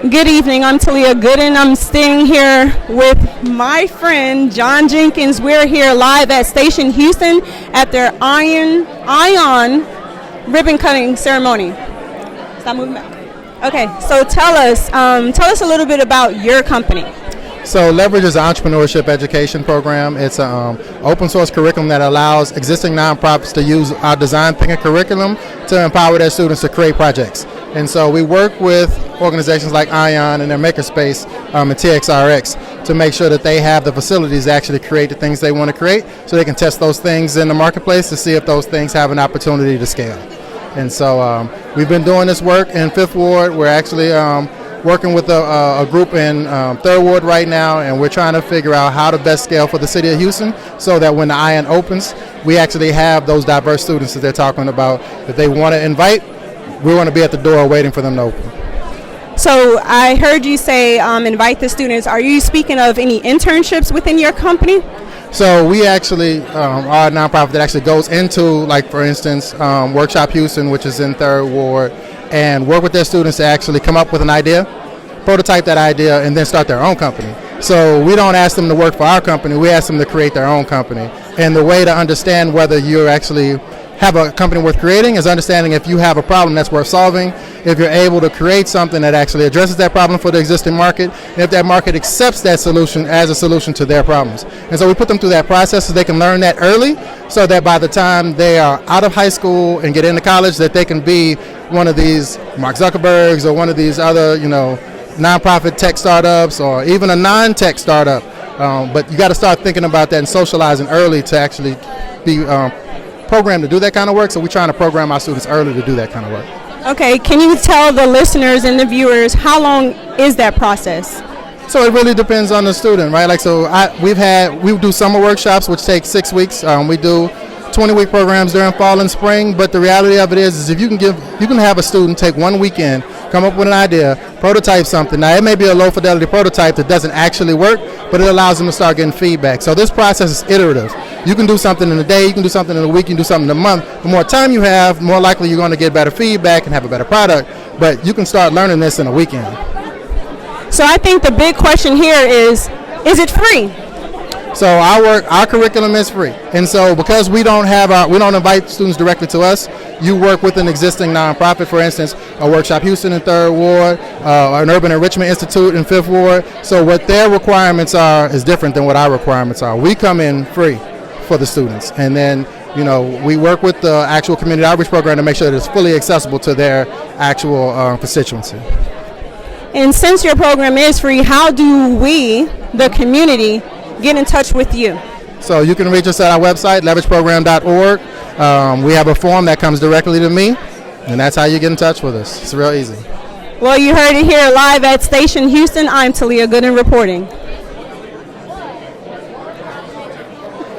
Good evening. I'm Talia Gooden. I'm standing here with my friend John Jenkins. We're here live at Station Houston at their Ion ribbon cutting ceremony. Stop moving back. Okay, so tell us a little bit about your company. So Leverage is an entrepreneurship education program. It's an open source curriculum that allows existing nonprofits to use our design thinking curriculum to empower their students to create projects. And so we work with organizations like Ion and their makerspace and TXRX to make sure that they have the facilities to actually create the things they want to create, so they can test those things in the marketplace to see if those things have an opportunity to scale. And so we've been doing this work in Fifth Ward. We're actually working with a group in Third Ward right now, and we're trying to figure out how to best scale for the city of Houston so that when the Ion opens, we actually have those diverse students that they're talking about that they want to invite. We want to be at the door waiting for them to open. So I heard you say invite the students. Are you speaking of any internships within your company? So we actually are a nonprofit that actually goes into, like for instance, Workshop Houston, which is in Third Ward, and work with their students to actually come up with an idea, prototype that idea, and then start their own company. So we don't ask them to work for our company, we ask them to create their own company. And the way to understand whether you actually have a company worth creating is understanding if you have a problem that's worth solving, if you're able to create something that actually addresses that problem for the existing market, and if that market accepts that solution as a solution to their problems. And so we put them through that process so they can learn that early, so that by the time they are out of high school and get into college, that they can be one of these Mark Zuckerbergs or one of these other, nonprofit tech startups or even a non-tech startup. But you got to start thinking about that and socializing early to actually be programmed to do that kind of work. So we're trying to program our students early to do that kind of work. Okay, can you tell the listeners and the viewers how long is that process? So it really depends on the student, right? We do summer workshops, which take 6 weeks. We do 20-week programs during fall and spring. But the reality of it is if you can have a student take 1 weekend, come up with an idea, prototype something. Now it may be a low fidelity prototype that doesn't actually work, but it allows them to start getting feedback. So this process is iterative. You can do something in a day, you can do something in a week, you can do something in a month. The more time you have, the more likely you're going to get better feedback and have a better product. But you can start learning this in a weekend. So I think the big question here is it free? So our curriculum is free, and so because we don't invite students directly to us, you work with an existing nonprofit, for instance, a Workshop Houston in Third Ward, an Urban Enrichment Institute in Fifth Ward. So what their requirements are is different than what our requirements are. We come in free for the students, and then we work with the actual community outreach program to make sure that it's fully accessible to their actual constituency. And since your program is free, how do we, the community, get in touch with you? So you can reach us at our website, leverageprogram.org. We have a form that comes directly to me, and that's how you get in touch with us. It's real easy. Well, you heard it here live at Station Houston. I'm Talia Gooden reporting.